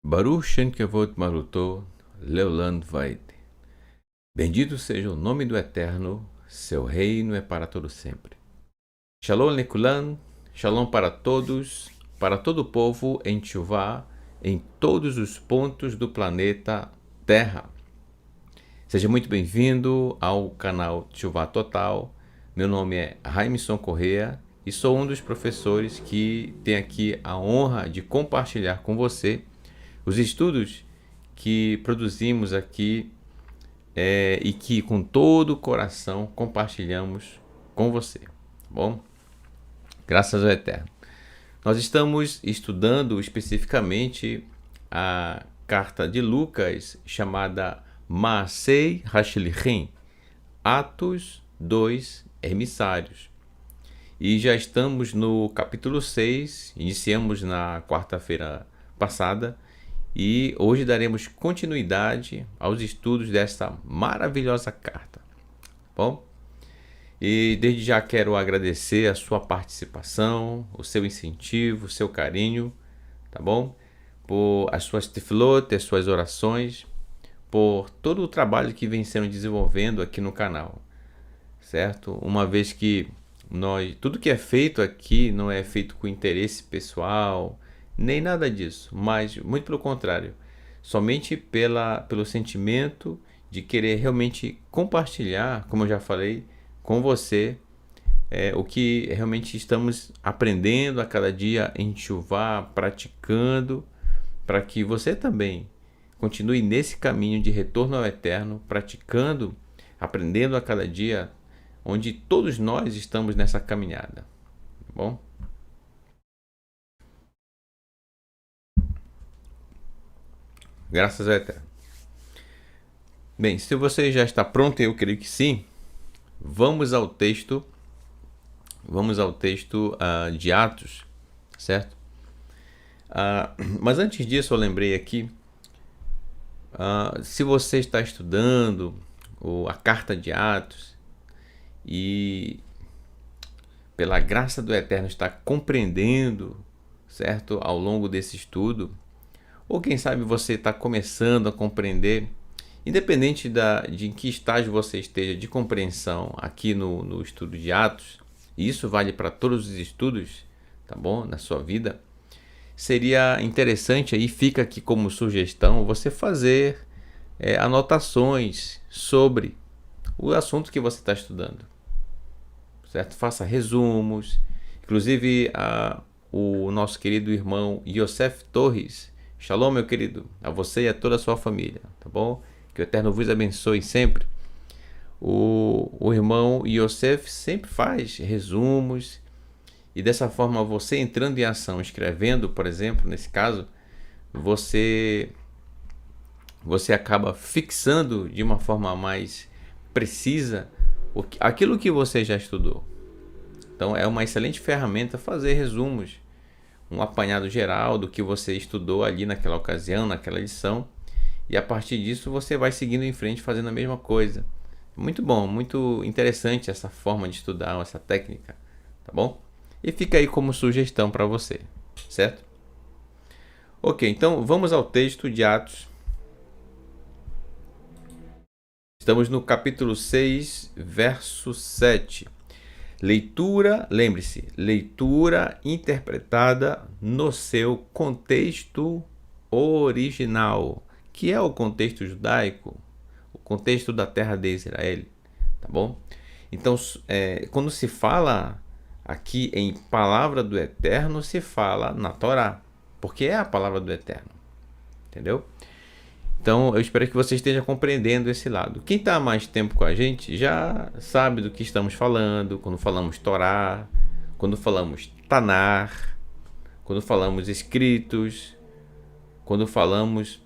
Baruch Shem Kevod Maluto Leolam Vaed. Bendito seja o nome do Eterno, seu reino é para todo sempre. Shalom Lekulam, Shalom para todos, para todo o povo em Teshuvá, em todos os pontos do planeta Terra. Seja muito bem-vindo ao canal Teshuvá Total. Meu nome é Raimson Correa e sou um dos professores que tem aqui a honra de compartilhar com você os estudos que produzimos aqui e que com todo o coração compartilhamos com você, tá bom? Graças ao Eterno. Nós estamos estudando especificamente a carta de Lucas chamada Maasei Hashlichim, Atos dos Emissários. E já estamos no capítulo 6, iniciamos na quarta-feira passada, e hoje daremos continuidade aos estudos desta maravilhosa carta. Bom? E desde já quero agradecer a sua participação, o seu incentivo, o seu carinho, tá bom? Por as suas tefilot, as suas orações, por todo o trabalho que vem sendo desenvolvendo aqui no canal, certo? Uma vez que tudo que é feito aqui não é feito com interesse pessoal, nem nada disso, mas muito pelo contrário, somente pelo sentimento de querer realmente compartilhar, como eu já falei, com você o que realmente estamos aprendendo a cada dia em Teshuvá, praticando, para que você também continue nesse caminho de retorno ao Eterno, praticando, aprendendo a cada dia, onde todos nós estamos nessa caminhada, tá bom? Graças ao Eterno. Bem, se você já está pronto, eu creio que sim, vamos ao texto de Atos, certo? Mas antes disso eu lembrei aqui, se você está estudando a carta de Atos e pela graça do Eterno está compreendendo, certo, ao longo desse estudo, ou quem sabe você está começando a compreender, independente de em que estágio você esteja de compreensão aqui no estudo de Atos, e isso vale para todos os estudos, tá bom, na sua vida, seria interessante, aí fica aqui como sugestão, você fazer anotações sobre o assunto que você está estudando, certo? Faça resumos, inclusive o nosso querido irmão Yosef Torres. Shalom, meu querido, a você e a toda a sua família, tá bom? Que o Eterno vos abençoe sempre. O irmão Yosef sempre faz resumos e dessa forma você entrando em ação, escrevendo, por exemplo, nesse caso, você acaba fixando de uma forma mais precisa aquilo que você já estudou. Então é uma excelente ferramenta fazer resumos, um apanhado geral do que você estudou ali naquela ocasião, naquela lição, e a partir disso você vai seguindo em frente fazendo a mesma coisa. Muito bom, muito interessante essa forma de estudar, essa técnica, tá bom? E fica aí como sugestão para você, certo? Ok, então vamos ao texto de Atos. Estamos no capítulo 6, verso 7. Leitura, lembre-se, leitura interpretada no seu contexto original, que é o contexto judaico, o contexto da terra de Israel, tá bom? Então, quando se fala aqui em palavra do Eterno, se fala na Torá, porque é a palavra do Eterno, entendeu? Então, eu espero que você esteja compreendendo esse lado. Quem está há mais tempo com a gente já sabe do que estamos falando, quando falamos Torá, quando falamos Tanar, quando falamos escritos, quando falamos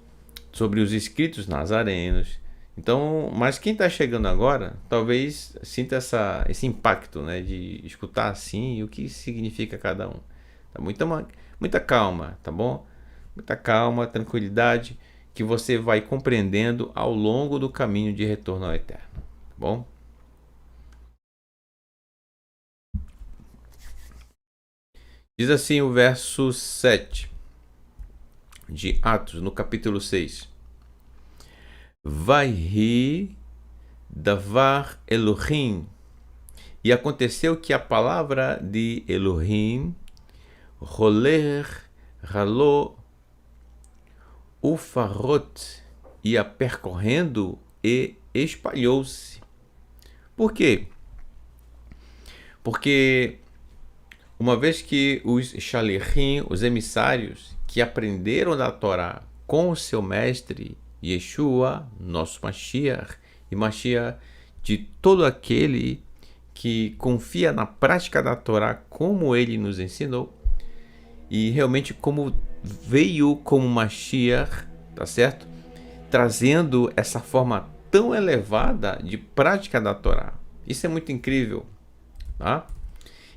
sobre os escritos nazarenos. Então, mas quem está chegando agora, talvez sinta esse impacto, né, de escutar assim e o que significa cada um. Tá? Muita calma, tá bom? Muita calma, tranquilidade, que você vai compreendendo ao longo do caminho de retorno ao Eterno, tá bom? Diz assim o verso 7 de Atos, no capítulo 6. Vaihi davar Elohim. E aconteceu que a palavra de Elohim, roler, ralou, ufarot, ia percorrendo e espalhou-se. Por quê? Porque uma vez que os shalichim, os emissários, que aprenderam da Torá com o seu mestre Yeshua, nosso Mashiach, e Mashiach de todo aquele que confia na prática da Torá como ele nos ensinou, e realmente como veio como Mashiach, tá certo? Trazendo essa forma tão elevada de prática da Torá. Isso é muito incrível, tá?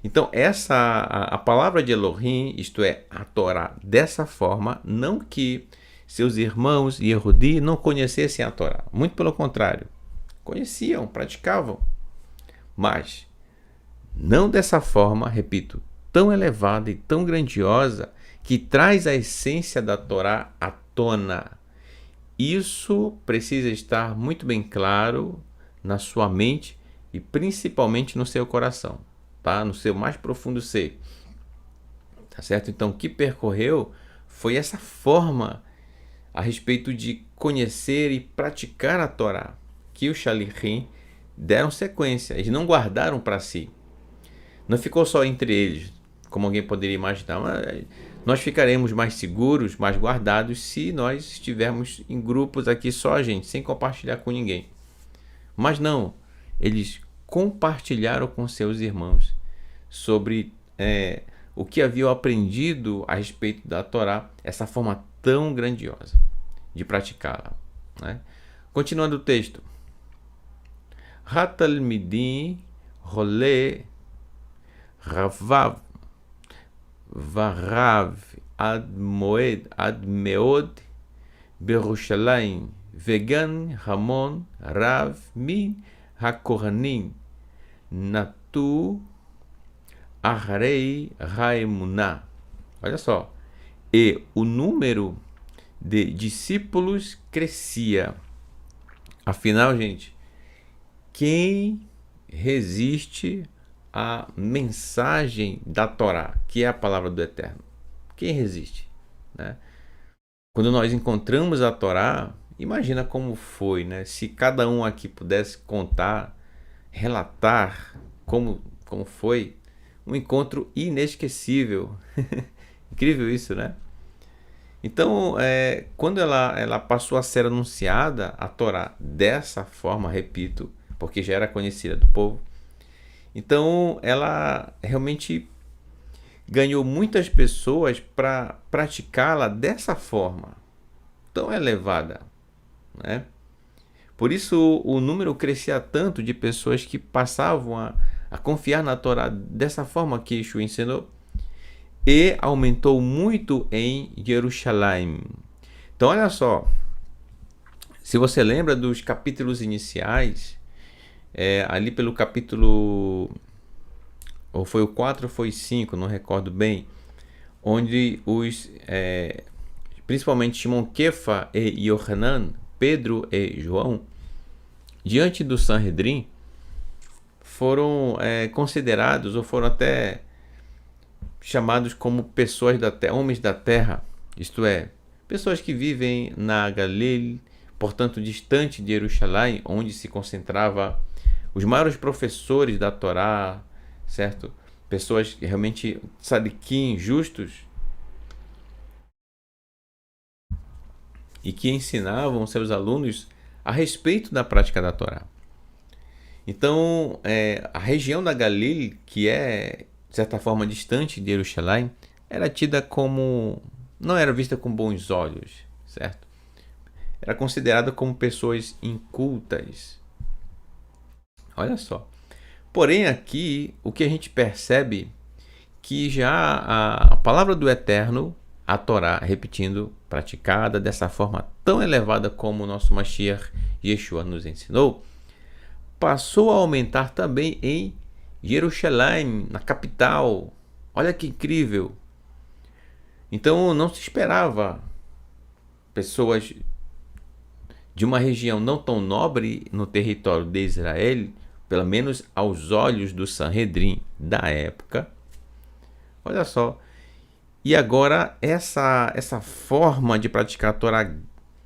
Então, a palavra de Elohim, isto é, a Torá, dessa forma, não que seus irmãos e Yehudi não conhecessem a Torá. Muito pelo contrário. Conheciam, praticavam. Mas não dessa forma, repito, tão elevada e tão grandiosa, que traz a essência da Torá à tona. Isso precisa estar muito bem claro na sua mente e principalmente no seu coração, tá? No seu mais profundo ser, tá certo? Então, o que percorreu foi essa forma a respeito de conhecer e praticar a Torá, que os shalichim deram sequência, eles não guardaram para si. Não ficou só entre eles, como alguém poderia imaginar. Mas nós ficaremos mais seguros, mais guardados, se nós estivermos em grupos aqui só a gente, sem compartilhar com ninguém. Mas não, eles compartilharam com seus irmãos sobre o que haviam aprendido a respeito da Torá, essa forma tão grandiosa de praticá-la, né? Continuando o texto. Hatalmidim rolê ravav varav ad meod Berushalayim vegan hamon rav min hakohanim natu arrei raimuná. Olha só. E o número de discípulos crescia. Afinal, gente, quem resiste à mensagem da Torá, que é a palavra do Eterno? Quem resiste, né? Quando nós encontramos a Torá, imagina como foi, né? Se cada um aqui pudesse contar, relatar como foi um encontro inesquecível. Incrível isso, né? Então, quando ela passou a ser anunciada, a Torá, dessa forma, repito, porque já era conhecida do povo, então ela realmente ganhou muitas pessoas para praticá-la dessa forma, tão elevada, né? Por isso o número crescia tanto de pessoas que passavam a confiar na Torá dessa forma que Yeshua ensinou, e aumentou muito em Jerusalém. Então, olha só, se você lembra dos capítulos iniciais, ali pelo capítulo, ou foi o 4 ou foi o 5, não recordo bem, onde principalmente Shimon Kefa e Yohanan, Pedro e João, diante do Sanhedrin, foram considerados ou foram até chamados como pessoas da terra, homens da terra, isto é, pessoas que vivem na Galilee, portanto distante de Jerusalém, onde se concentrava os maiores professores da Torá, certo? Pessoas realmente tzadikim, justos, e que ensinavam seus alunos a respeito da prática da Torá. Então, a região da Galilee, que é, de certa forma, distante de Jerusalém, era tida como... não era vista com bons olhos, certo? Era considerada como pessoas incultas. Olha só. Porém, aqui, o que a gente percebe que já a palavra do Eterno, a Torá, repetindo, praticada dessa forma tão elevada como o nosso Mashiach Yeshua nos ensinou, passou a aumentar também em Jerusalém, na capital. Olha que incrível! Então não se esperava pessoas de uma região não tão nobre no território de Israel, pelo menos aos olhos do Sanhedrin da época. Olha só. E agora essa forma de praticar a Torá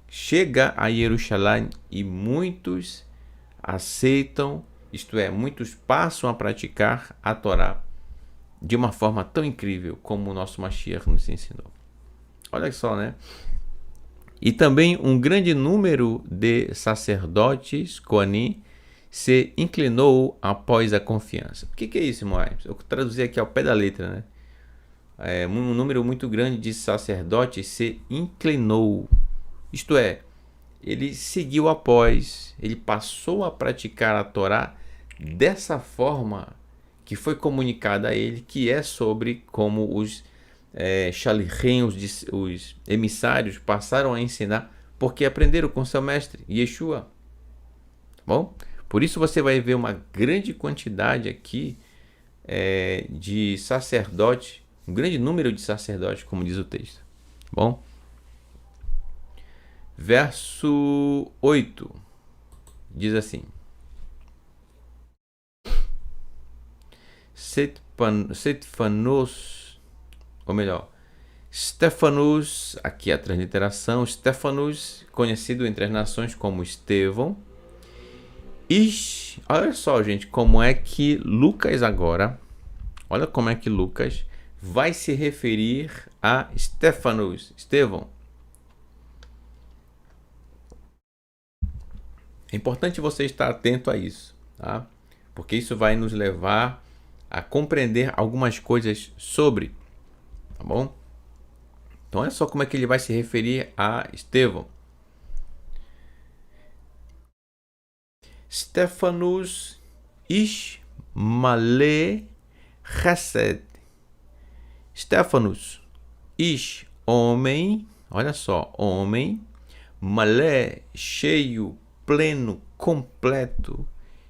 chega a Jerusalém e muitos aceitam, isto é, muitos passam a praticar a Torá de uma forma tão incrível como o nosso Mashiach nos ensinou. Olha só, né? E também um grande número de sacerdotes, Kohanim, se inclinou após a confiança. O que é isso, Moaib? Eu traduzi aqui ao pé da letra, né? Um número muito grande de sacerdotes se inclinou. Isto é, ele seguiu após, ele passou a praticar a Torá dessa forma que foi comunicada a ele, que é sobre como os shalichim, os emissários, passaram a ensinar, porque aprenderam com seu mestre, Yeshua. Tá bom? Por isso você vai ver uma grande quantidade aqui de sacerdotes, um grande número de sacerdotes, como diz o texto. Tá bom? Verso 8 diz assim: Stefanus, aqui a transliteração, Stefanus, conhecido entre as nações como Estevão. Olha só, gente, como é que Lucas agora, olha como é que Lucas vai se referir a Stefanus, Estevão. É importante você estar atento a isso, tá? Porque isso vai nos levar a compreender algumas coisas sobre, tá bom? Então olha só como é que ele vai se referir a Estevão. Stefanus ish malé chesed. Stefanus ish, homem, olha só, homem, malé, cheio, pleno, completo,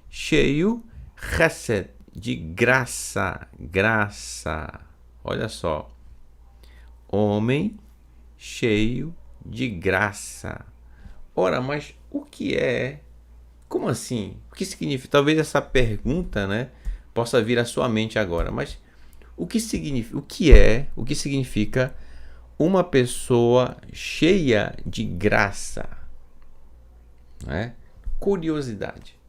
cheio, chesed, de graça, graça. Olha só, homem cheio de graça. Ora, mas o que é? Como assim? O que significa? Talvez essa pergunta, né, possa vir à sua mente agora. Mas o que significa? O que significa uma pessoa cheia de graça? Né? Curiosidade.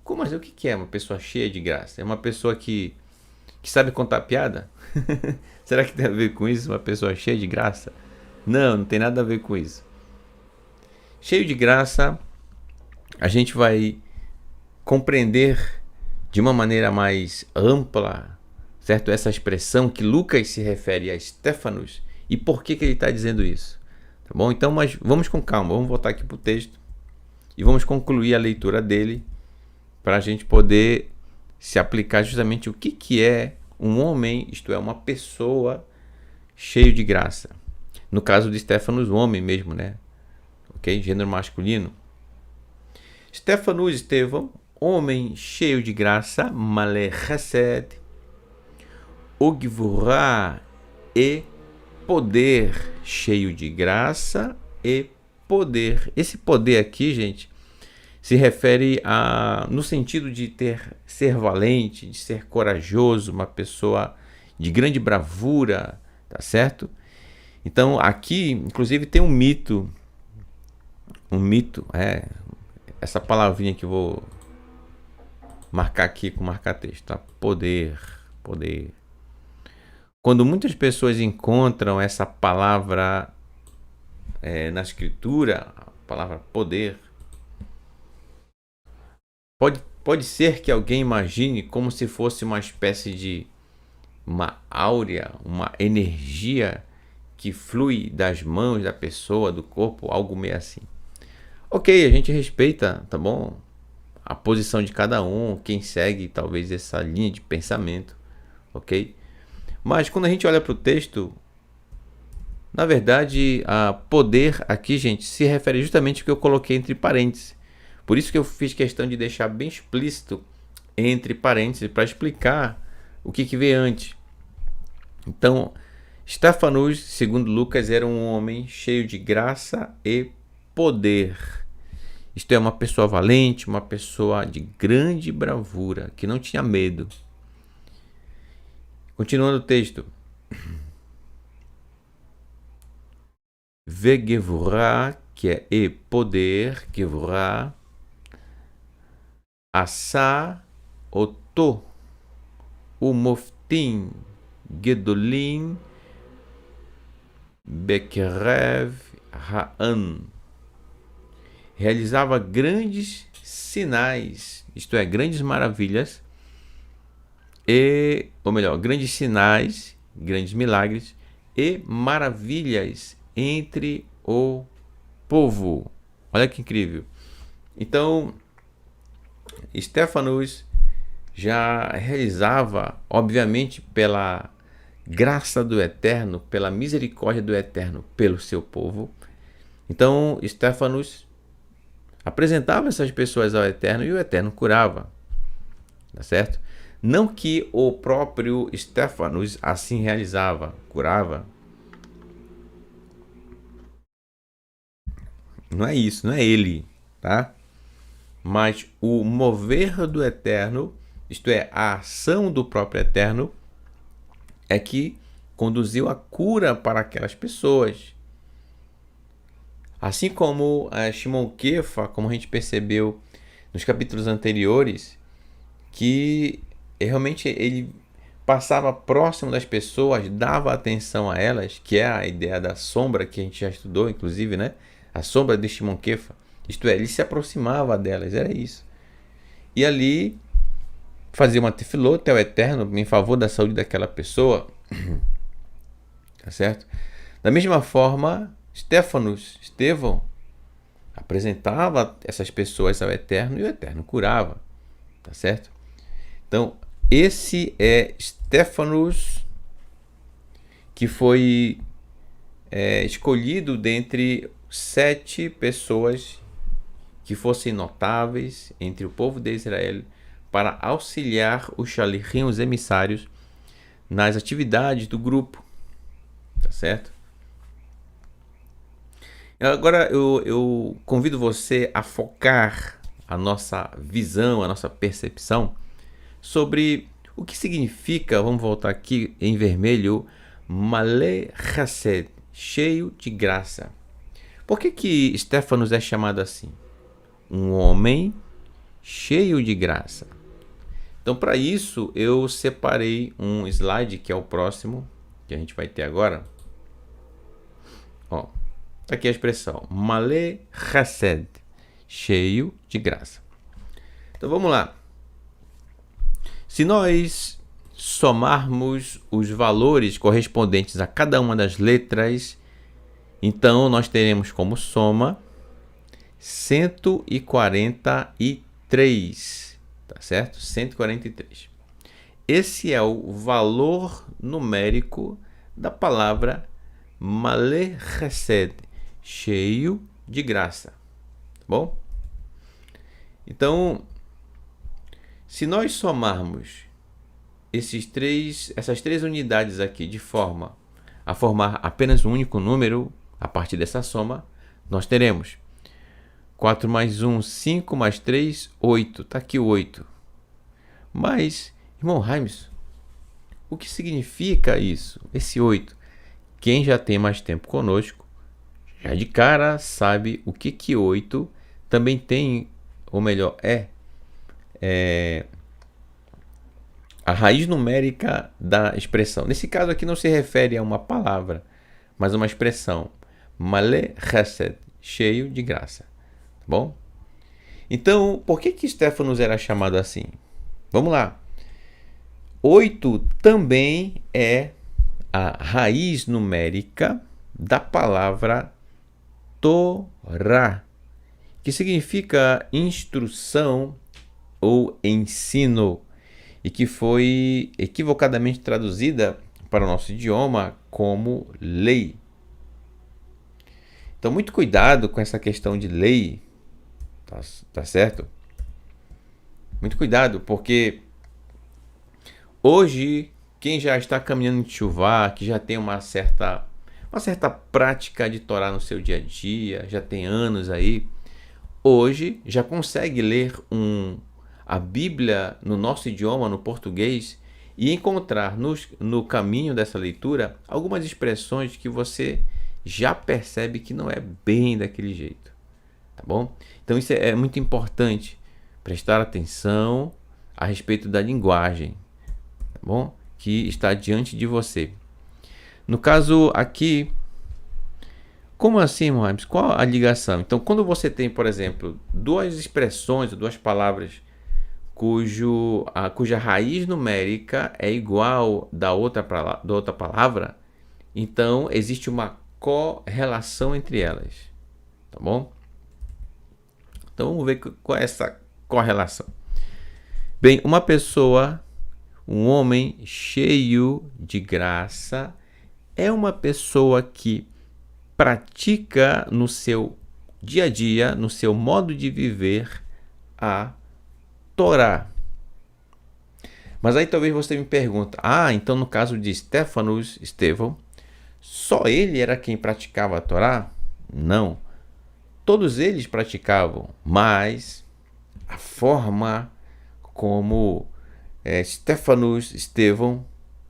Como assim? O que é uma pessoa cheia de graça? É uma pessoa que sabe contar piada? Será que tem a ver com isso? Uma pessoa cheia de graça? Não tem nada a ver com isso. Cheio de graça, a gente vai compreender de uma maneira mais ampla, certo? Essa expressão que Lucas se refere a Stefanus e por que ele está dizendo isso. Tá bom? Então, mas vamos com calma, vamos voltar aqui para o texto e vamos concluir a leitura dele para a gente poder se aplicar justamente o que é um homem, isto é, uma pessoa cheio de graça. No caso de Stefanus, homem mesmo, né? Ok? Gênero masculino. Stefanus, Estevão, homem cheio de graça, malé chesed, ogvurá e poder, cheio de graça e poder. Esse poder aqui, gente, se refere no sentido de ser valente, de ser corajoso, uma pessoa de grande bravura, tá certo? Então aqui, inclusive, tem um mito, essa palavrinha que eu vou marcar aqui com marca-texto, tá? Poder. Quando muitas pessoas encontram essa palavra na escritura, a palavra poder, pode ser que alguém imagine como se fosse uma espécie de uma áurea, uma energia que flui das mãos da pessoa, do corpo, algo meio assim. Ok, a gente respeita, tá bom? A posição de cada um, quem segue talvez essa linha de pensamento, ok? Mas quando a gente olha para o texto, na verdade, a poder aqui, gente, se refere justamente ao que eu coloquei entre parênteses. Por isso que eu fiz questão de deixar bem explícito entre parênteses para explicar o que veio antes. Então, Stefanus, segundo Lucas, era um homem cheio de graça e poder. Isto é, uma pessoa valente, uma pessoa de grande bravura, que não tinha medo. Continuando o texto. Vegevurah, que é e poder, Gevurah, Asa, Oto, Umoftim, Gedolim, Bekerev, Ra'an. Realizava grandes sinais, isto é, grandes maravilhas, grandes sinais, grandes milagres e maravilhas entre o povo. Olha que incrível. Então, Stefanus já realizava, obviamente, pela graça do Eterno, pela misericórdia do Eterno, pelo seu povo. Então, Stefanus apresentava essas pessoas ao Eterno e o Eterno curava, tá certo? Não que o próprio Stefanus assim realizava, curava. Não é isso, não é ele, tá? Mas o mover do Eterno, isto é, a ação do próprio Eterno, é que conduziu a cura para aquelas pessoas. Assim como Shimon Kefa, como a gente percebeu nos capítulos anteriores, que realmente ele passava próximo das pessoas, dava atenção a elas, que é a ideia da sombra que a gente já estudou, inclusive, né? A sombra de Shimon Kefa. Isto é, ele se aproximava delas, era isso. E ali fazia uma tefilot ao Eterno em favor da saúde daquela pessoa. Tá certo? Da mesma forma, Estevão, apresentava essas pessoas ao Eterno e o Eterno curava. Tá certo? Então, esse é Stefanus, que foi escolhido dentre 7 pessoas que fossem notáveis entre o povo de Israel para auxiliar os shalichim, os emissários, nas atividades do grupo. Tá certo? Agora eu convido você a focar a nossa visão, a nossa percepção sobre o que significa, vamos voltar aqui em vermelho, Malé Chesed, cheio de graça. Por que Stefanus é chamado assim? Um homem cheio de graça. Então, para isso, eu separei um slide que é o próximo, que a gente vai ter agora. Ó, tá aqui a expressão, Malé Chesed, cheio de graça. Então, vamos lá. Se nós somarmos os valores correspondentes a cada uma das letras, então nós teremos como soma 143, tá certo? 143. Esse é o valor numérico da palavra Malé Chesed, cheio de graça, tá bom? Então, se nós somarmos essas três unidades aqui de forma a formar apenas um único número, a partir dessa soma, nós teremos 4 mais 1, 5 mais 3, 8. Está aqui o 8. Mas, irmão Raimes, o que significa isso? Esse 8? Quem já tem mais tempo conosco, já de cara sabe o que 8 também tem, ou melhor, é a raiz numérica da expressão. Nesse caso aqui não se refere a uma palavra, mas a uma expressão. Malé chesed, cheio de graça. Tá bom? Então, por que Stefanos era chamado assim? Vamos lá. 8 também é a raiz numérica da palavra Torá, que significa instrução ou ensino, e que foi equivocadamente traduzida para o nosso idioma como lei. Então, muito cuidado com essa questão de lei, tá certo? Muito cuidado, porque hoje, quem já está caminhando em Teshuvá, que já tem uma certa prática de Torá no seu dia a dia, já tem anos aí, hoje já consegue ler a Bíblia no nosso idioma, no português, e encontrar no caminho dessa leitura algumas expressões que você já percebe que não é bem daquele jeito, tá bom? Então isso é muito importante, prestar atenção a respeito da linguagem, tá bom? Que está diante de você. No caso aqui, como assim, Mohamed? Qual a ligação? Então, quando você tem, por exemplo, duas expressões, duas palavras cuja raiz numérica é igual da outra palavra, então existe uma correlação entre elas, tá bom? Então vamos ver qual é essa correlação. Bem, uma pessoa, um homem cheio de graça, é uma pessoa que pratica no seu dia a dia, no seu modo de viver, a Torá. Mas aí talvez você me pergunte, então no caso de Estevão, só ele era quem praticava a Torá? Não. Todos eles praticavam, mas a forma como Estevão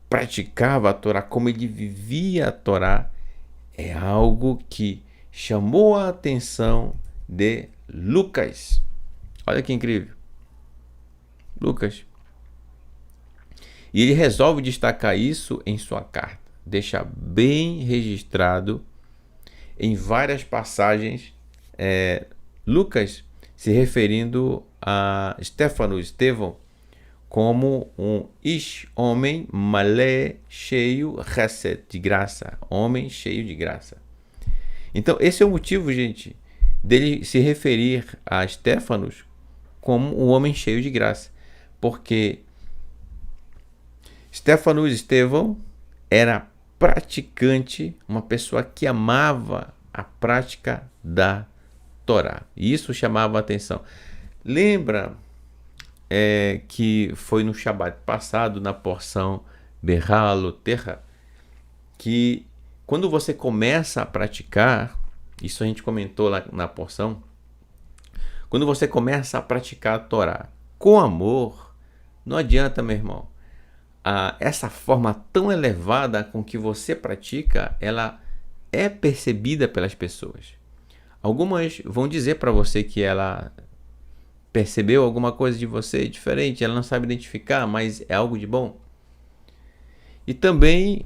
praticava a Torá, como ele vivia a Torá, é algo que chamou a atenção de Lucas. Olha que incrível. Lucas. E ele resolve destacar isso em sua carta. Deixa bem registrado em várias passagens, Lucas se referindo a Estevão, como um homem malé, cheio, chesed, de graça. Homem cheio de graça. Então, esse é o motivo, gente, dele se referir a Stefanos como um homem cheio de graça. Porque Estevão era praticante, uma pessoa que amava a prática da Torá. E isso chamava a atenção. Lembra que foi no Shabat passado, na porção Berralo Terra, que quando você começa a praticar, isso a gente comentou lá na porção, quando você começa a praticar a Torá com amor, não adianta, meu irmão, essa forma tão elevada com que você pratica, ela é percebida pelas pessoas. Algumas vão dizer para você que ela percebeu alguma coisa de você diferente, ela não sabe identificar, mas é algo de bom. E também,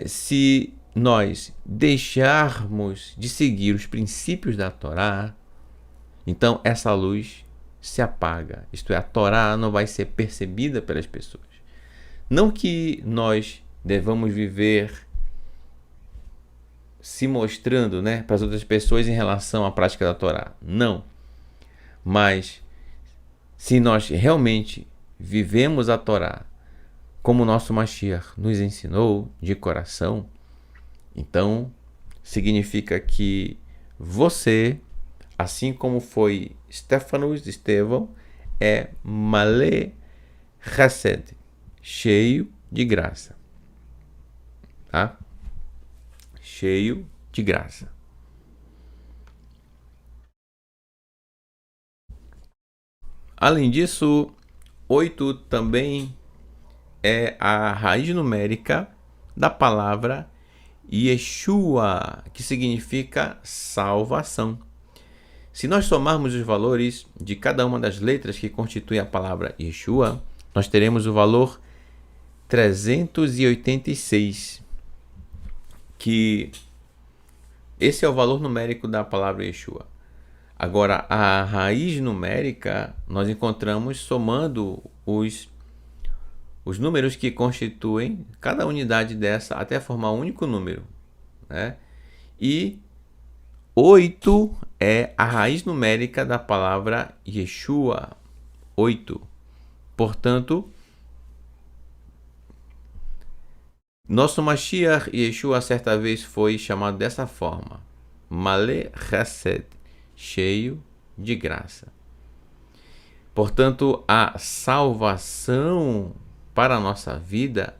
se nós deixarmos de seguir os princípios da Torá, então essa luz se apaga. Isto é, a Torá não vai ser percebida pelas pessoas. Não que nós devamos viver se mostrando, para as outras pessoas em relação à prática da Torá. Não. Mas se nós realmente vivemos a Torá como o nosso Mashiach nos ensinou de coração, então significa que você, assim como foi Estevão, é malé chesed, cheio de graça. Tá? Cheio de graça. Além disso, 8 também é a raiz numérica da palavra Yeshua, que significa salvação. Se nós somarmos os valores de cada uma das letras que constituem a palavra Yeshua, nós teremos o valor 386, que esse é o valor numérico da palavra Yeshua. Agora, a raiz numérica nós encontramos somando os números que constituem cada unidade dessa até formar um único número, né? E 8 é a raiz numérica da palavra Yeshua, 8. Portanto, nosso Mashiach Yeshua certa vez foi chamado dessa forma: Malé Chesed, cheio de graça. Portanto, a salvação para a nossa vida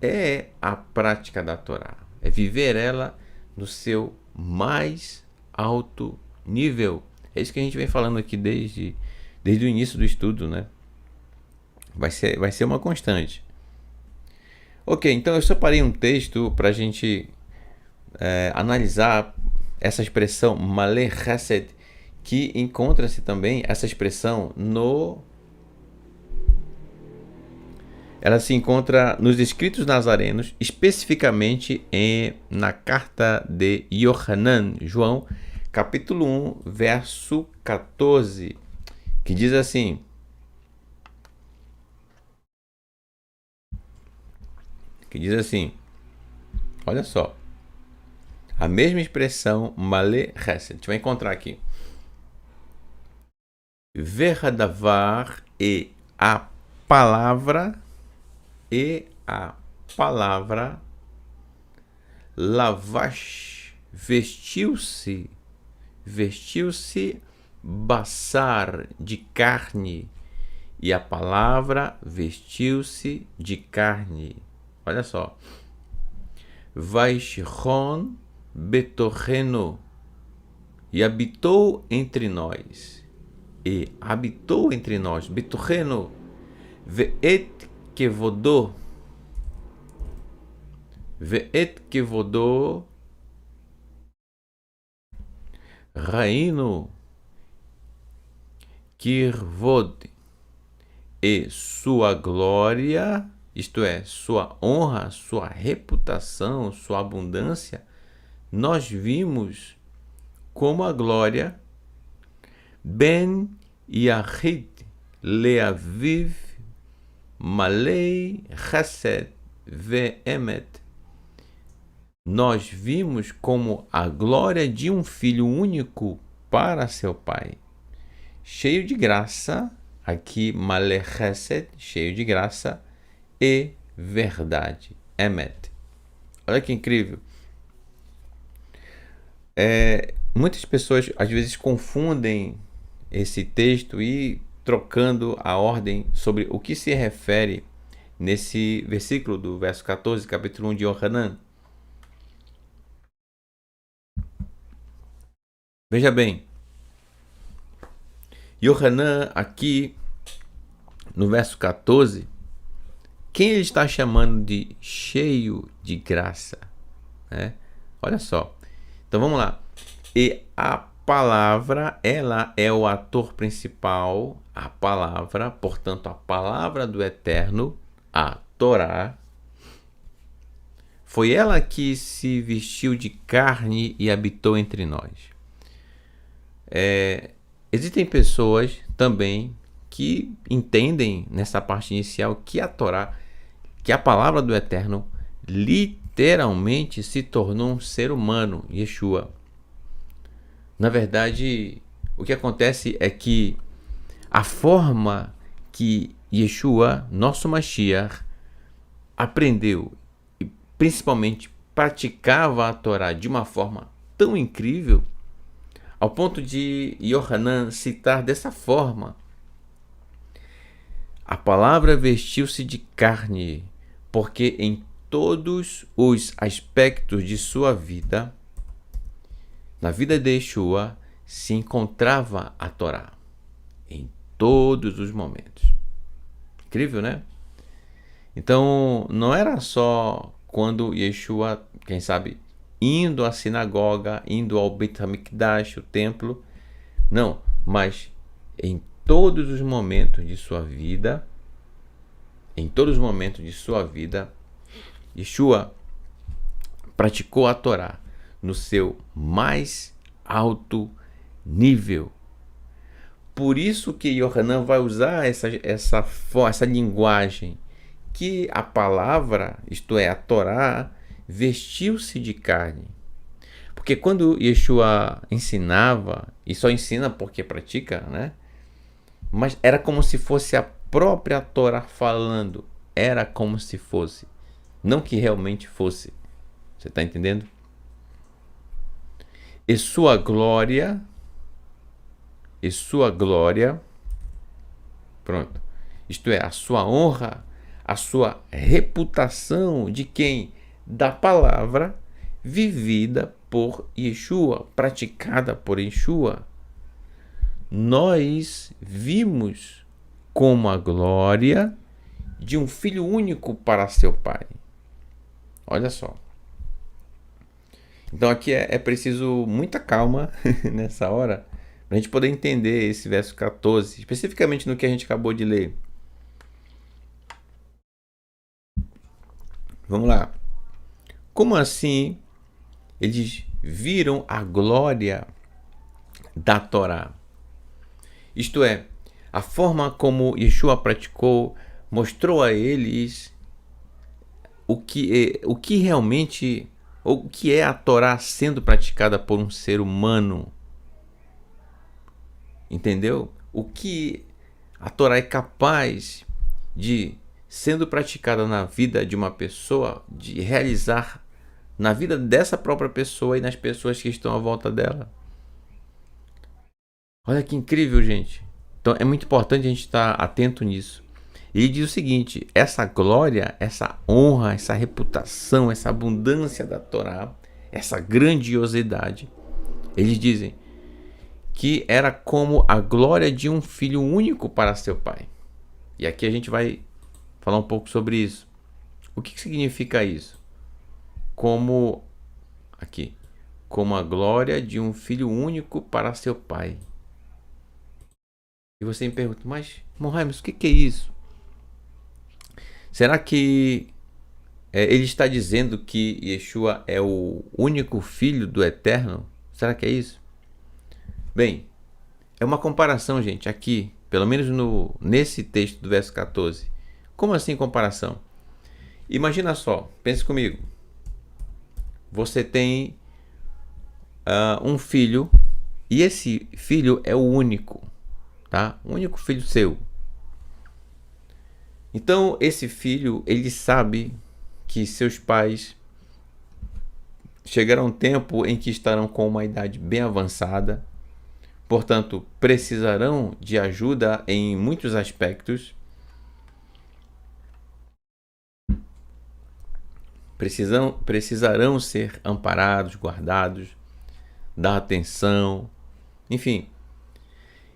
é a prática da Torá, é viver ela no seu mais alto nível. É isso que a gente vem falando aqui desde o início do estudo, né? Vai ser uma constante. Ok, então eu separei um texto para a gente analisar essa expressão Malé Chesed, que encontra-se também essa expressão ela se encontra nos escritos nazarenos, especificamente na carta de Yohanan, João, capítulo 1, verso 14, que diz assim: olha só, a mesma expressão Malé Chesed, a gente vai encontrar aqui. Verdavar e a palavra lavash, vestiu-se basar, de carne, e a palavra vestiu-se de carne. Olha só. Vaishron betorreno, e habitou entre nós. Betorreno, ve'et kevodô, Raino Kirvod, e sua glória, isto é, sua honra, sua reputação, sua abundância, nós vimos como a glória Ben Yahid Leaviv Malei Chesed Ve'emet. Nós vimos como a glória de um filho único para seu pai, cheio de graça, aqui Malei Chesed, cheio de graça, e verdade, Emet. Olha que incrível. Muitas pessoas às vezes confundem esse texto e trocando a ordem sobre o que se refere nesse versículo do verso 14, capítulo 1 de Yohanan. Veja bem, Yohanan aqui no verso 14, quem ele está chamando de cheio de graça, né? Olha só, então vamos lá. E a palavra, ela é o ator principal, a palavra, portanto, a palavra do Eterno, a Torá, foi ela que se vestiu de carne e habitou entre nós. Existem pessoas também que entendem nessa parte inicial que a Torá, que a palavra do Eterno, literalmente se tornou um ser humano, Yeshua. Na verdade, o que acontece é que a forma que Yeshua, nosso Mashiach, aprendeu e principalmente praticava a Torá de uma forma tão incrível, ao ponto de Yohanan citar dessa forma: a palavra vestiu-se de carne, porque em todos os aspectos de sua vida, na vida de Yeshua, se encontrava a Torá. Em todos os momentos. Incrível, né? Então, não era só quando Yeshua, quem sabe, indo à sinagoga, indo ao Beit HaMikdash, o templo. Não, mas em todos os momentos de sua vida, Yeshua praticou a Torá no seu mais alto nível. Por isso que Yohanan vai usar essa linguagem, que a palavra, isto é, a Torá, vestiu-se de carne. Porque quando Yeshua ensinava, e só ensina porque pratica, né? Mas era como se fosse a própria Torá falando. Era como se fosse. Não que realmente fosse. Você está entendendo? E sua glória, pronto. Isto é, a sua honra, a sua reputação de quem? Da palavra vivida por Yeshua, praticada por Yeshua. Nós vimos como a glória de um filho único para seu pai. Olha só. Então aqui é preciso muita calma nessa hora, para a gente poder entender esse verso 14, especificamente no que a gente acabou de ler. Vamos lá. Como assim eles viram a glória da Torá? Isto é, a forma como Yeshua praticou mostrou a eles o que realmente, o que é a Torá sendo praticada por um ser humano. Entendeu? O que a Torá é capaz de, sendo praticada na vida de uma pessoa, de realizar na vida dessa própria pessoa e nas pessoas que estão à volta dela. Olha que incrível, gente. Então é muito importante a gente estar atento nisso. Ele diz o seguinte: essa glória, essa honra, essa reputação, essa abundância da Torá, essa grandiosidade, eles dizem que era como a glória de um filho único para seu pai. E aqui a gente vai falar um pouco sobre isso. O que significa isso? Como a glória de um filho único para seu pai. E você me pergunta, mas Mohamed, o que é isso? Será que ele está dizendo que Yeshua é o único filho do Eterno? Será que é isso? Bem, é uma comparação, gente, aqui, pelo menos nesse texto do verso 14. Como assim comparação? Imagina só, pense comigo. Você tem um filho, e esse filho é o único, tá? O único filho seu. Então, esse filho, ele sabe que seus pais chegará um tempo em que estarão com uma idade bem avançada, portanto, precisarão de ajuda em muitos aspectos. Precisarão ser amparados, guardados, dar atenção, enfim.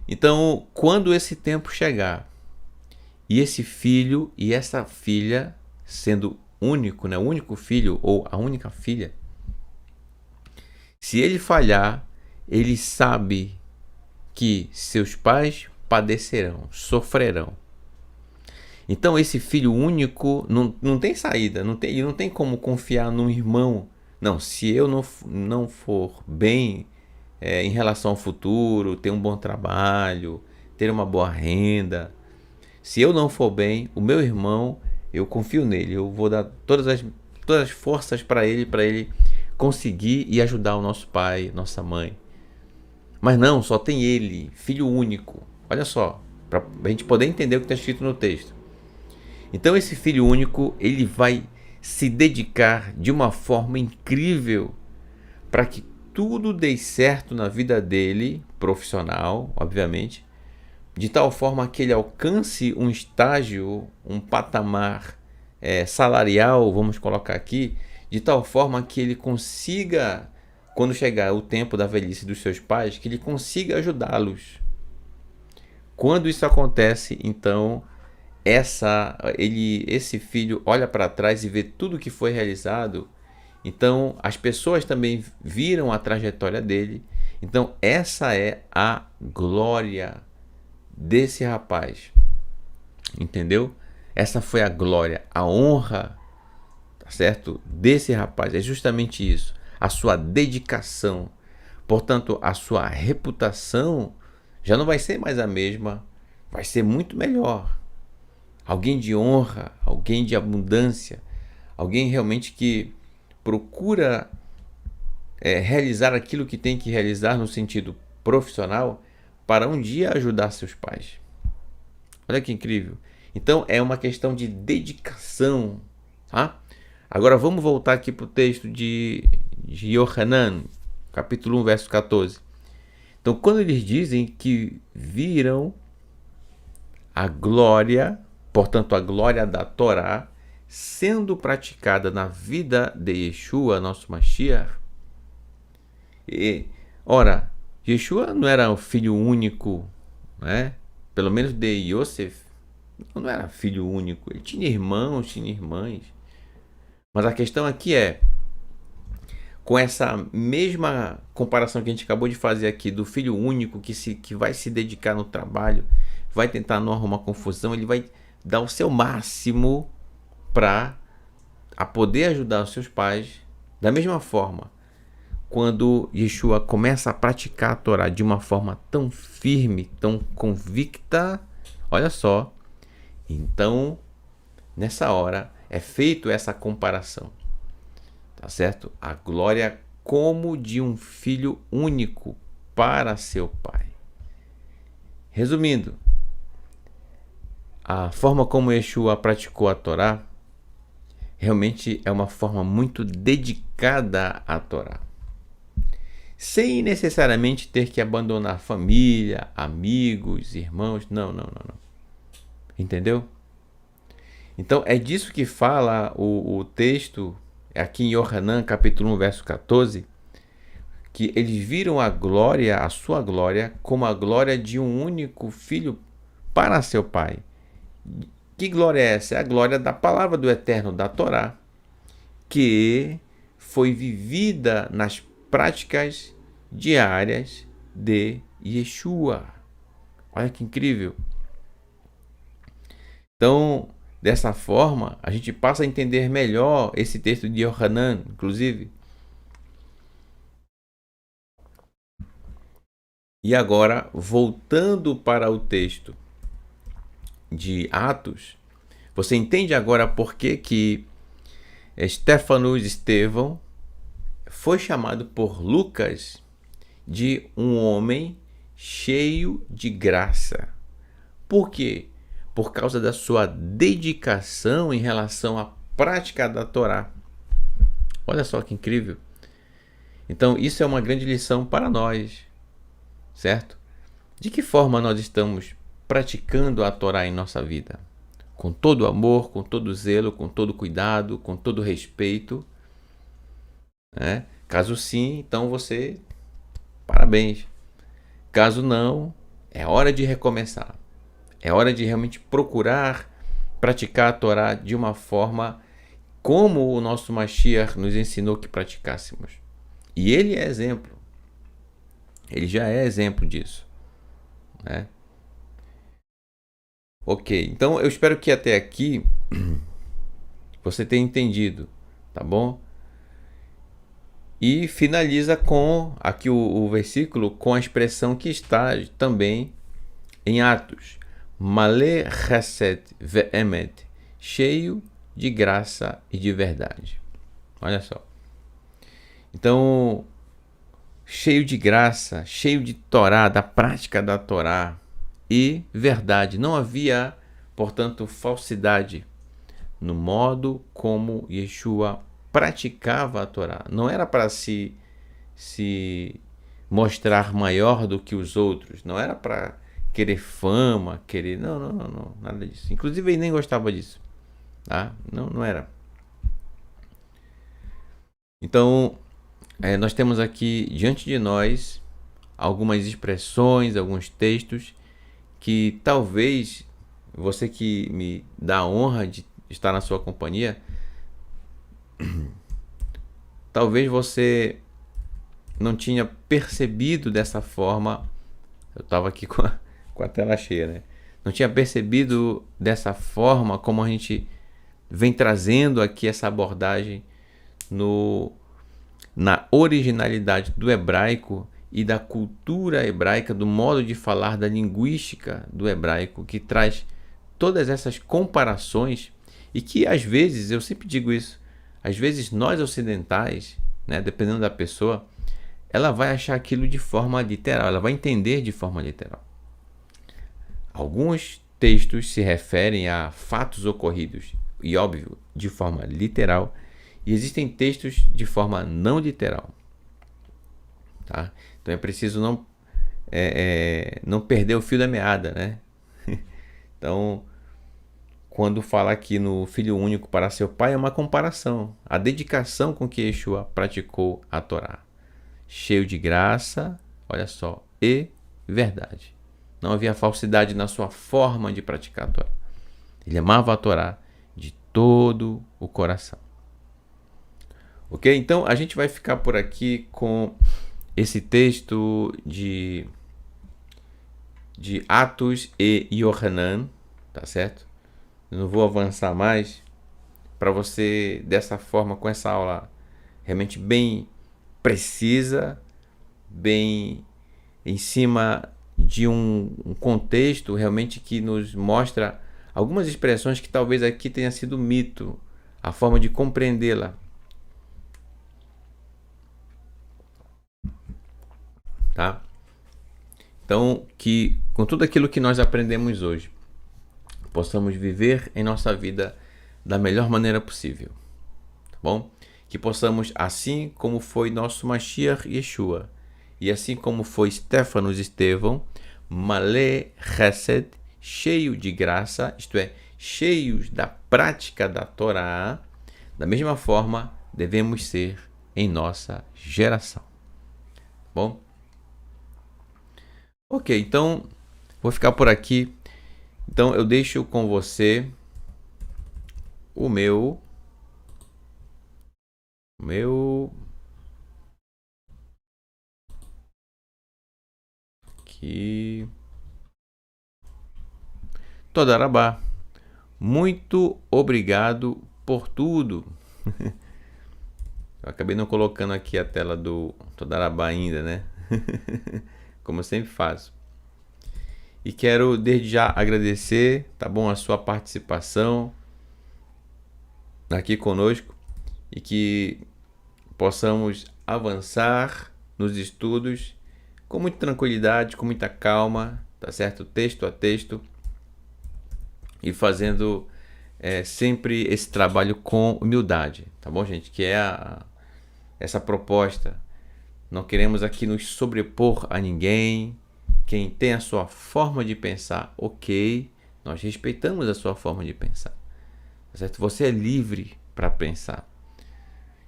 Então, quando esse tempo chegar, e esse filho e essa filha, sendo único, né, o único filho ou a única filha, se ele falhar, ele sabe que seus pais padecerão, sofrerão. Então esse filho único não tem saída, não tem como confiar num irmão. Não, se eu não for bem em relação ao futuro, ter um bom trabalho, ter uma boa renda, se eu não for bem, o meu irmão, eu confio nele, eu vou dar todas as forças para ele conseguir e ajudar o nosso pai, nossa mãe. Mas não, só tem ele, filho único. Olha só, para a gente poder entender o que está escrito no texto. Então esse filho único, ele vai se dedicar de uma forma incrível para que tudo dê certo na vida dele, profissional, obviamente, de tal forma que ele alcance um estágio, um patamar salarial, vamos colocar aqui, de tal forma que ele consiga, quando chegar o tempo da velhice dos seus pais, que ele consiga ajudá-los. Quando isso acontece, então esse filho olha para trás e vê tudo que foi realizado. Então as pessoas também viram a trajetória dele. Então essa é a glória desse rapaz, entendeu? Essa foi a glória, a honra, tá certo? Desse rapaz, é justamente isso, a sua dedicação. Portanto, a sua reputação já não vai ser mais a mesma, vai ser muito melhor. Alguém de honra, alguém de abundância, alguém realmente que procura realizar aquilo que tem que realizar no sentido profissional para um dia ajudar seus pais. Olha que incrível. Então é uma questão de dedicação, tá? Agora vamos voltar aqui para o texto de Yohanan, capítulo 1, verso 14. Então quando eles dizem que viram a glória, portanto a glória da Torá, sendo praticada na vida de Yeshua, nosso Mashiach. Ora, Yeshua não era o filho único, né? Pelo menos de Yosef, não era filho único. Ele tinha irmãos, tinha irmãs. Mas a questão aqui é, com essa mesma comparação que a gente acabou de fazer aqui, do filho único que vai se dedicar no trabalho, vai tentar não arrumar confusão, ele vai dar o seu máximo para poder ajudar os seus pais. Da mesma forma, quando Yeshua começa a praticar a Torá de uma forma tão firme, tão convicta, olha só, então nessa hora é feito essa comparação, tá certo? A glória como de um filho único para seu pai. Resumindo, a forma como Yeshua praticou a Torá realmente é uma forma muito dedicada à Torá, sem necessariamente ter que abandonar família, amigos, irmãos. Não. Entendeu? Então é disso que fala o texto aqui em Yohanan, capítulo 1, verso 14, que eles viram a glória, a sua glória, como a glória de um único filho para seu pai. Que glória é essa? É a glória da palavra do Eterno, da Torá, que foi vivida nas práticas diárias de Yeshua. Olha que incrível. Então, dessa forma, a gente passa a entender melhor esse texto de Yohanan, inclusive. E agora, voltando para o texto de Atos, você entende agora por que Estevão foi chamado por Lucas de um homem cheio de graça. Por quê? Por causa da sua dedicação em relação à prática da Torá. Olha só que incrível. Então, isso é uma grande lição para nós, certo? De que forma nós estamos praticando a Torá em nossa vida? Com todo amor, com todo zelo, com todo cuidado, com todo respeito, né? Caso sim, então você, parabéns. Caso não, é hora de recomeçar. É hora de realmente procurar praticar a Torá de uma forma como o nosso Mashiach nos ensinou que praticássemos. E ele é exemplo. Ele já é exemplo disso, né? Ok, então eu espero que até aqui você tenha entendido, tá bom? E finaliza com aqui o versículo com a expressão que está também em Atos. Malé chesed ve'emet, cheio de graça e de verdade. Olha só. Então, cheio de graça, cheio de Torá, da prática da Torá e verdade. Não havia, portanto, falsidade no modo como Yeshua praticava a Torá. Não era para se mostrar maior do que os outros. Não era para querer fama, querer... Não, nada disso. Inclusive, ele nem gostava disso. Tá? Não era. Então, nós temos aqui diante de nós algumas expressões, alguns textos que talvez você que me dá a honra de estar na sua companhia, talvez você não tinha percebido dessa forma. Eu estava aqui com a tela cheia, né? Não tinha percebido dessa forma como a gente vem trazendo aqui essa abordagem na originalidade do hebraico e da cultura hebraica, do modo de falar, da linguística do hebraico, que traz todas essas comparações e que às vezes, eu sempre digo isso, às vezes nós ocidentais, né, dependendo da pessoa, ela vai achar aquilo de forma literal, ela vai entender de forma literal. Alguns textos se referem a fatos ocorridos, e óbvio, de forma literal, e existem textos de forma não literal. Tá? Então é preciso não perder o fio da meada, né? Então, quando fala aqui no Filho Único para seu Pai, é uma comparação, a dedicação com que Yeshua praticou a Torá. Cheio de graça, olha só, e verdade. Não havia falsidade na sua forma de praticar a Torá. Ele amava a Torá de todo o coração. Ok? Então, a gente vai ficar por aqui com esse texto de Atos e Yohanan, tá certo? Eu não vou avançar mais para você, dessa forma, com essa aula realmente bem precisa, bem em cima de um contexto realmente que nos mostra algumas expressões que talvez aqui tenha sido mito, a forma de compreendê-la. Tá? Então, que com tudo aquilo que nós aprendemos hoje, possamos viver em nossa vida da melhor maneira possível, tá bom? Que possamos, assim como foi nosso Mashiach Yeshua, e assim como foi Stefanos Estevão, Malé Chesed, cheio de graça, isto é, cheios da prática da Torá, da mesma forma devemos ser em nossa geração. Tá bom? Ok, então vou ficar por aqui. Então eu deixo com você o meu aqui. Toda Rabá. Muito obrigado por tudo. Eu acabei não colocando aqui a tela do Toda Rabá ainda, né? Como eu sempre faço. E quero desde já agradecer, tá bom, a sua participação aqui conosco e que possamos avançar nos estudos com muita tranquilidade, com muita calma, tá certo? Texto a texto e fazendo sempre esse trabalho com humildade, tá bom, gente? Que é essa proposta. Não queremos aqui nos sobrepor a ninguém. Quem tem a sua forma de pensar, ok, nós respeitamos a sua forma de pensar, tá certo? Você é livre para pensar.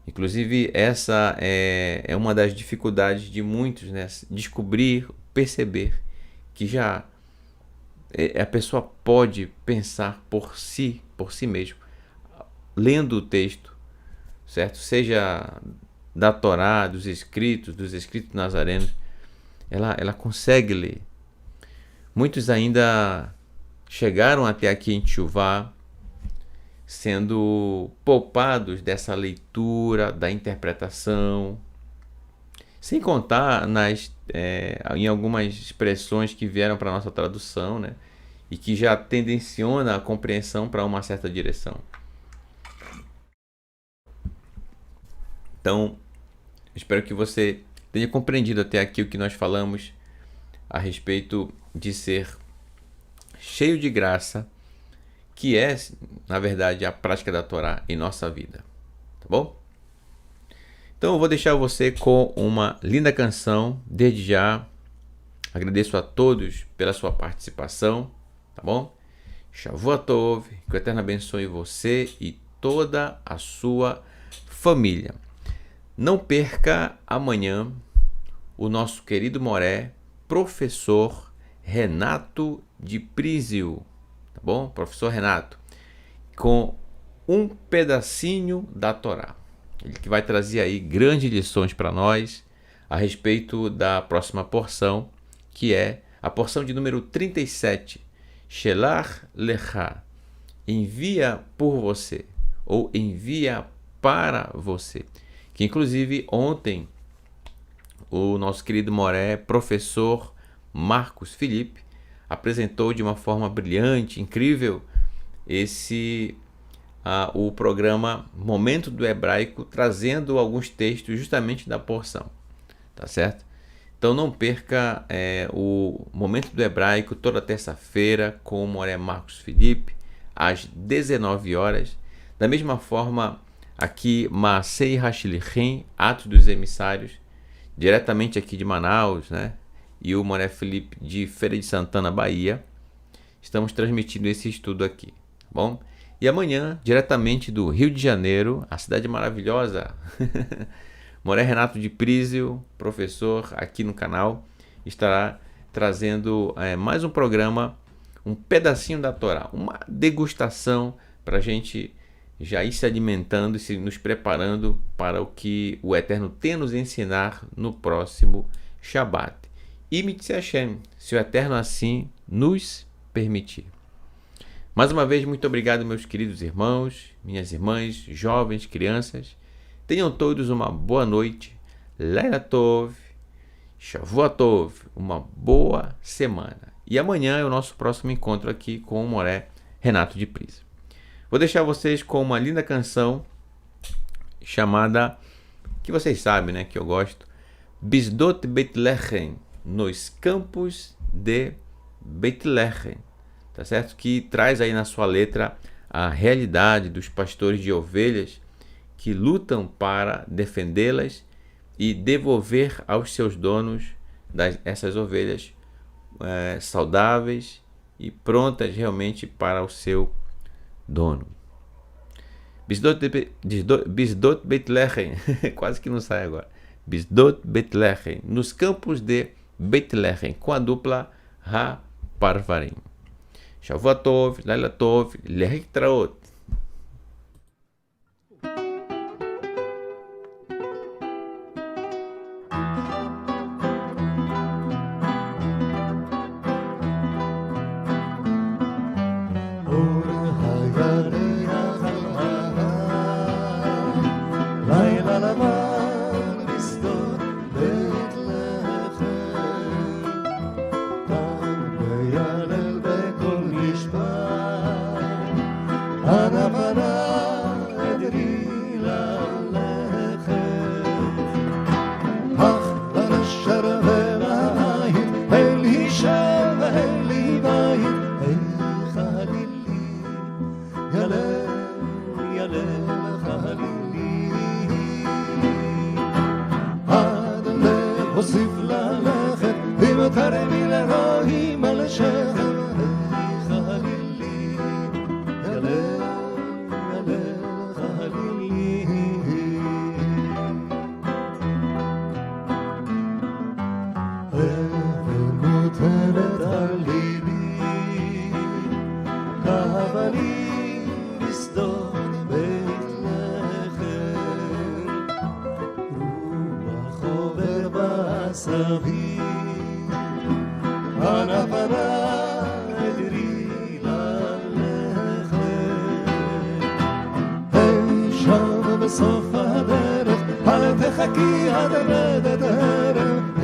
Inclusive, essa é uma das dificuldades de muitos, né? Descobrir, perceber que já a pessoa pode pensar por si mesmo, lendo o texto, certo? Seja da Torá, dos escritos nazarenos, ela consegue ler. Muitos ainda chegaram até aqui em Teshuvá, sendo poupados dessa leitura, da interpretação, sem contar em algumas expressões que vieram para a nossa tradução, né? E que já tendenciona a compreensão para uma certa direção. Então, espero que você tenha compreendido até aqui o que nós falamos a respeito de ser cheio de graça, que é, na verdade, a prática da Torá em nossa vida. Tá bom? Então eu vou deixar você com uma linda canção. Desde já, agradeço a todos pela sua participação. Tá bom? Shavua Tov, que o Eterno abençoe você e toda a sua família. Não perca amanhã o nosso querido Moré, professor Renato de Prísio, tá bom? Professor Renato, com um pedacinho da Torá. Ele que vai trazer aí grandes lições para nós a respeito da próxima porção, que é a porção de número 37, Shelach Lecha, envia por você, ou envia para você, que inclusive ontem o nosso querido Moré, professor Marcos Felipe, apresentou de uma forma brilhante, incrível, o programa Momento do Hebraico, trazendo alguns textos justamente da porção, tá certo? Então não perca o Momento do Hebraico toda terça-feira com o Moré Marcos Felipe, às 19 horas. Da mesma forma, aqui Maasei Hashlichim, Atos dos Emissários, diretamente aqui de Manaus, né? E o Moré Felipe de Feira de Santana, Bahia. Estamos transmitindo esse estudo aqui, tá bom? E amanhã, diretamente do Rio de Janeiro, a cidade maravilhosa, Moré Renato de Prísio, professor aqui no canal, estará trazendo mais um programa, um pedacinho da Torá, uma degustação para a gente já ir se alimentando e nos preparando para o que o Eterno tem a nos ensinar no próximo Shabat. E Mitzvah Hashem, se o Eterno assim nos permitir. Mais uma vez, muito obrigado, meus queridos irmãos, minhas irmãs, jovens, crianças. Tenham todos uma boa noite, Laila Tov, Shavua Tov, uma boa semana. E amanhã é o nosso próximo encontro aqui com o Moré Renato de Prísio. Vou deixar vocês com uma linda canção chamada, que vocês sabem, né, que eu gosto, Bisdot Bethlehem, nos campos de Bethlehem, tá certo? Que traz aí na sua letra a realidade dos pastores de ovelhas que lutam para defendê-las e devolver aos seus donos essas ovelhas saudáveis e prontas realmente para o seu dono. Bisdot Bethlehem, quase que não sai agora. Bisdot Bethlehem, nos campos de Bethlehem, com a dupla Ha-Parvarim. Shavua Tov, Laila Tov, Lehitraot. בסוף הדרך, אל תחכי עד רד הדרך.